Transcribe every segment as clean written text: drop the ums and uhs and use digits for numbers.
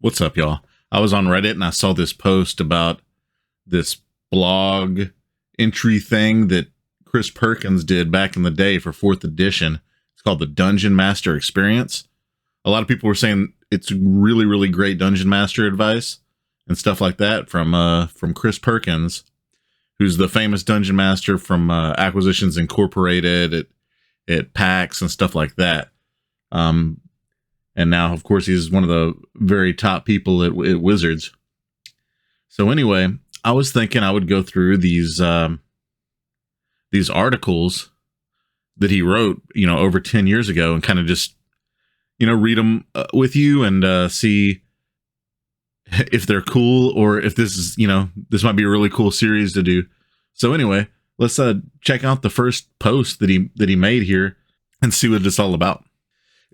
What's up, y'all? I was on Reddit and I saw this post about this blog entry thing that Chris Perkins did back in the day for 4th edition. It's called the Dungeon Master Experience. A lot of people were saying it's really, really great Dungeon Master advice and stuff like that from Chris Perkins, who's the famous Dungeon Master from Acquisitions Incorporated at PAX and stuff like that. And now, of course, he's one of the very top people at Wizards. So anyway, I was thinking I would go through these articles that he wrote, over 10 years ago and kind of just, read them with you and see if they're cool or if this is, this might be a really cool series to do. So anyway, let's check out the first post that he made here and see what it's all about.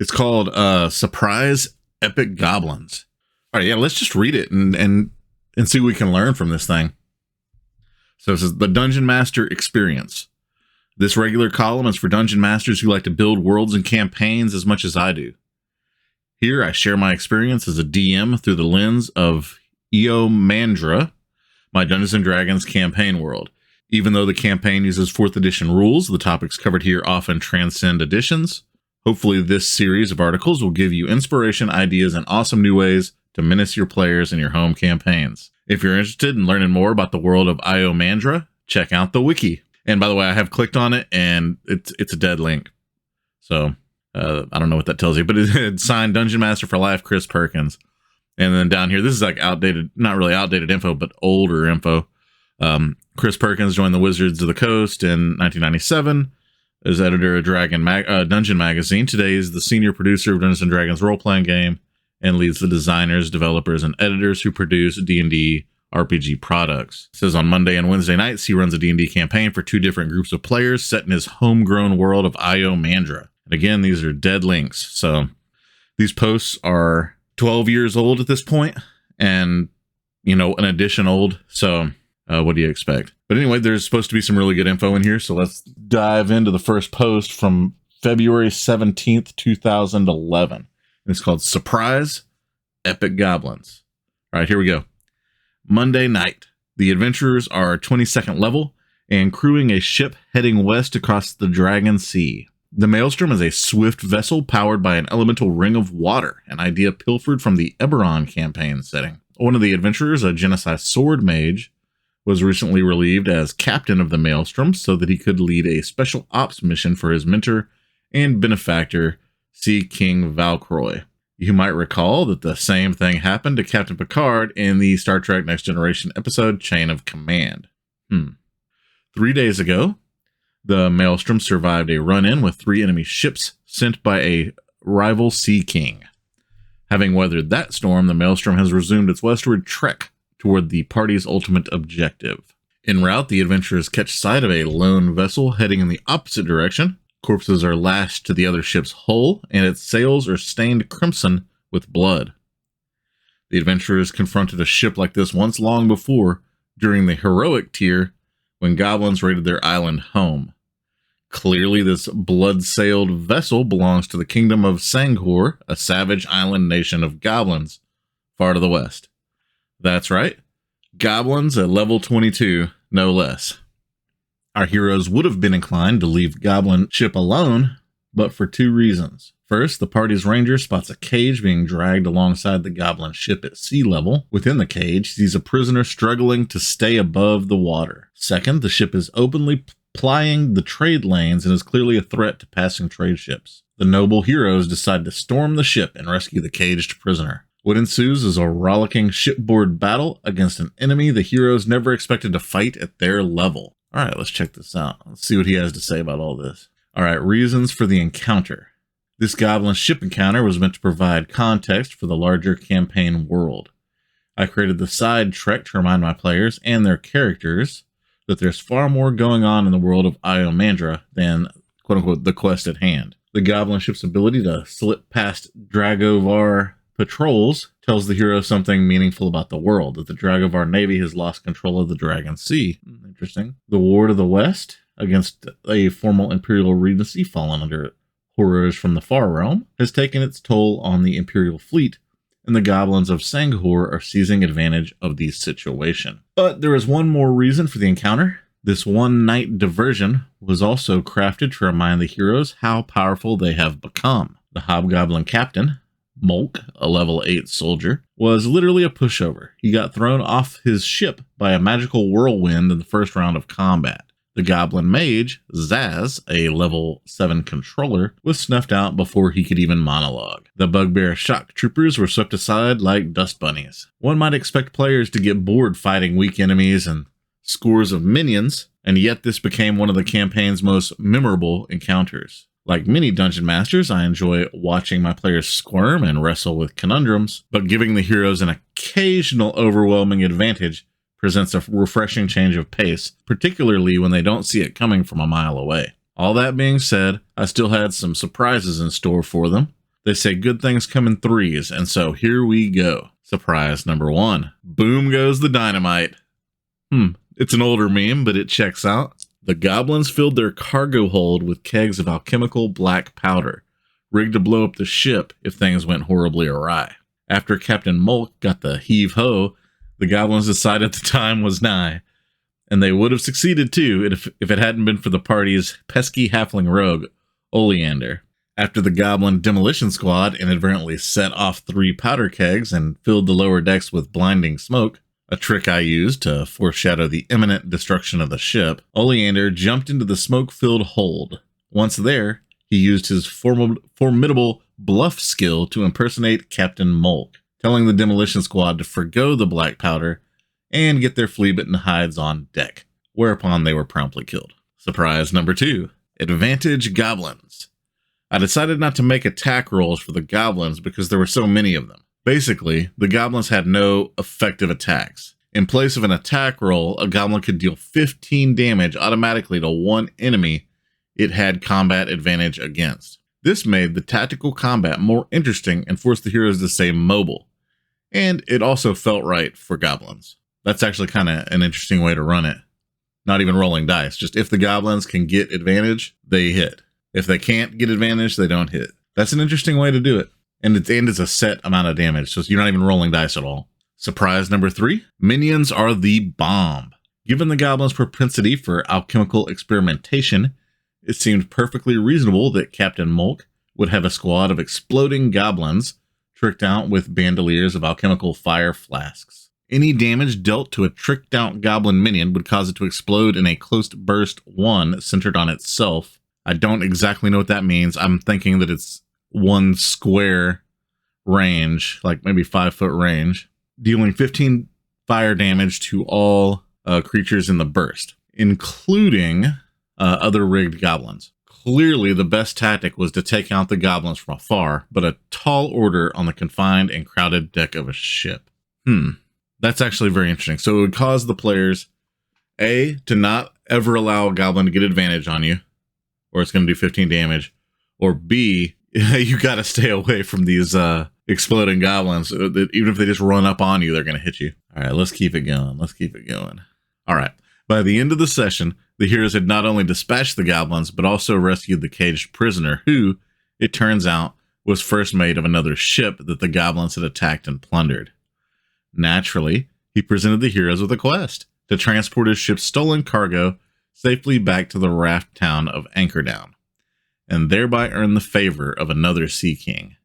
It's called Surprise Epic Goblins. All right, yeah, let's just read it and see what we can learn from this thing. So it says, the Dungeon Master Experience. This regular column is for Dungeon Masters who like to build worlds and campaigns as much as I do. Here, I share my experience as a DM through the lens of Eomandra, my Dungeons & Dragons campaign world. Even though the campaign uses 4th edition rules, the topics covered here often transcend editions. Hopefully this series of articles will give you inspiration, ideas, and awesome new ways to menace your players in your home campaigns. If you're interested in learning more about the world of Eomandra, check out the wiki. And by the way, I have clicked on it and it's a dead link. So I don't know what that tells you, but it's signed Dungeon Master for Life, Chris Perkins. And then down here, this is like outdated, not really outdated info, but older info. Chris Perkins joined the Wizards of the Coast in 1997. As editor of Dungeon Magazine. Today is the senior producer of Dungeons & Dragons role-playing game and leads the designers, developers, and editors who produce D&D RPG products. It says on Monday and Wednesday nights, he runs a D&D campaign for 2 different groups of players set in his homegrown world of Eomandra. And again, these are dead links. So these posts are 12 years old at this point and, an edition old. So what do you expect? But anyway, there's supposed to be some really good info in here. So let's dive into the first post from February 17th, 2011. And it's called Surprise Epic Goblins. All right, here we go. Monday night. The adventurers are 22nd level and crewing a ship heading west across the Dragon Sea. The Maelstrom is a swift vessel powered by an elemental ring of water, an idea pilfered from the Eberron campaign setting. One of the adventurers, a Genesai sword mage, was recently relieved as captain of the Maelstrom so that he could lead a special ops mission for his mentor and benefactor, Sea King Valcroy. You might recall that the same thing happened to Captain Picard in the Star Trek Next Generation episode Chain of Command. 3 days ago, the Maelstrom survived a run-in with 3 enemy ships sent by a rival Sea King. Having weathered that storm, the Maelstrom has resumed its westward trek toward the party's ultimate objective. En route, the adventurers catch sight of a lone vessel heading in the opposite direction. Corpses are lashed to the other ship's hull, and its sails are stained crimson with blood. The adventurers confronted a ship like this once long before, during the heroic tier, when goblins raided their island home. Clearly, this blood-sailed vessel belongs to the kingdom of Sanghor, a savage island nation of goblins, far to the west. That's right, goblins at level 22, no less. Our heroes would have been inclined to leave Goblin ship alone, but for 2 reasons. First, the party's ranger spots a cage being dragged alongside the Goblin ship at sea level. Within the cage, sees a prisoner struggling to stay above the water. Second, the ship is openly plying the trade lanes and is clearly a threat to passing trade ships. The noble heroes decide to storm the ship and rescue the caged prisoner. What ensues is a rollicking shipboard battle against an enemy the heroes never expected to fight at their level. All right, let's check this out. Let's see what he has to say about all this. All right, reasons for the encounter. This Goblin ship encounter was meant to provide context for the larger campaign world. I created the side trek to remind my players and their characters that there's far more going on in the world of Eomandra than, quote-unquote, the quest at hand. The Goblin ship's ability to slip past Dragovar patrols tells the hero something meaningful about the world, that the Dragovar Navy has lost control of the Dragon Sea. Interesting. The War to the West, against a formal Imperial Regency fallen under horrors from the Far Realm, has taken its toll on the Imperial fleet and the goblins of Sanghor are seizing advantage of the situation. But there is one more reason for the encounter. This one night diversion was also crafted to remind the heroes how powerful they have become. The hobgoblin captain, Molk, a level 8 soldier, was literally a pushover. He got thrown off his ship by a magical whirlwind in the first round of combat. The goblin mage, Zaz, a level 7 controller, was snuffed out before he could even monologue. The bugbear shock troopers were swept aside like dust bunnies. One might expect players to get bored fighting weak enemies and scores of minions, and yet this became one of the campaign's most memorable encounters. Like many dungeon masters, I enjoy watching my players squirm and wrestle with conundrums, but giving the heroes an occasional overwhelming advantage presents a refreshing change of pace, particularly when they don't see it coming from a mile away. All that being said, I still had some surprises in store for them. They say good things come in threes, and so here we go. Surprise number 1. Boom goes the dynamite. It's an older meme, but it checks out. The goblins filled their cargo hold with kegs of alchemical black powder, rigged to blow up the ship if things went horribly awry. After Captain Molk got the heave-ho, the goblins decided the time was nigh, and they would have succeeded too if it hadn't been for the party's pesky halfling rogue, Oleander. After the goblin demolition squad inadvertently set off 3 powder kegs and filled the lower decks with blinding smoke, a trick I used to foreshadow the imminent destruction of the ship, Oleander jumped into the smoke-filled hold. Once there, he used his formidable bluff skill to impersonate Captain Molk, telling the demolition squad to forgo the black powder and get their flea-bitten hides on deck, whereupon they were promptly killed. Surprise number 2. Advantage Goblins. I decided not to make attack rolls for the goblins because there were so many of them. Basically, the goblins had no effective attacks. In place of an attack roll, a goblin could deal 15 damage automatically to one enemy it had combat advantage against. This made the tactical combat more interesting and forced the heroes to stay mobile. And it also felt right for goblins. That's actually kind of an interesting way to run it. Not even rolling dice. Just if the goblins can get advantage, they hit. If they can't get advantage, they don't hit. That's an interesting way to do it. And it's a set amount of damage, so you're not even rolling dice at all. Surprise number 3. Minions are the bomb. Given the goblins' propensity for alchemical experimentation, it seemed perfectly reasonable that Captain Molk would have a squad of exploding goblins tricked out with bandoliers of alchemical fire flasks. Any damage dealt to a tricked out goblin minion would cause it to explode in a close burst 1 centered on itself. I don't exactly know what that means. I'm thinking that it's 1 square range, like maybe 5-foot range, dealing 15 fire damage to all creatures in the burst, including other rigged goblins. Clearly, the best tactic was to take out the goblins from afar, but a tall order on the confined and crowded deck of a ship. That's actually very interesting. So it would cause the players, A, to not ever allow a goblin to get advantage on you, or it's going to do 15 damage, or B, you got to stay away from these exploding goblins. Even if they just run up on you, they're going to hit you. All right, let's keep it going. All right. By the end of the session, the heroes had not only dispatched the goblins, but also rescued the caged prisoner who, it turns out, was first mate of another ship that the goblins had attacked and plundered. Naturally, he presented the heroes with a quest to transport his ship's stolen cargo safely back to the raft town of Anchordown, and thereby earn the favor of another Sea King.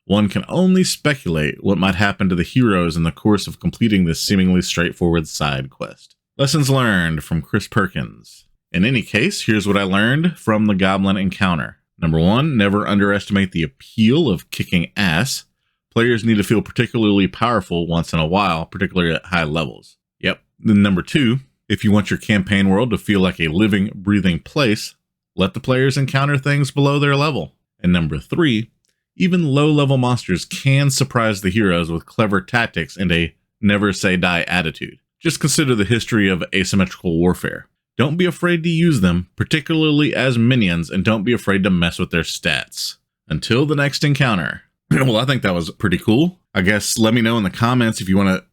One can only speculate what might happen to the heroes in the course of completing this seemingly straightforward side quest. Lessons learned from Chris Perkins. In any case, here's what I learned from the goblin encounter. Number 1, never underestimate the appeal of kicking ass. Players need to feel particularly powerful once in a while, particularly at high levels. Yep. Then number 2, if you want your campaign world to feel like a living, breathing place, let the players encounter things below their level. And number 3, even low-level monsters can surprise the heroes with clever tactics and a never-say-die attitude. Just consider the history of asymmetrical warfare. Don't be afraid to use them, particularly as minions, and don't be afraid to mess with their stats. Until the next encounter. Well, I think that was pretty cool. I guess let me know in the comments if you want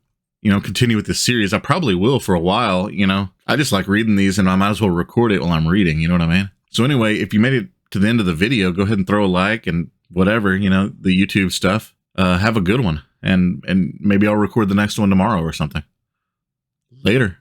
to, continue with this series. I probably will for a while, I just like reading these and I might as well record it while I'm reading, you know what I mean? So anyway, if you made it to the end of the video, go ahead and throw a like and whatever, the YouTube stuff. Have a good one. and maybe I'll record the next one tomorrow or something. Later.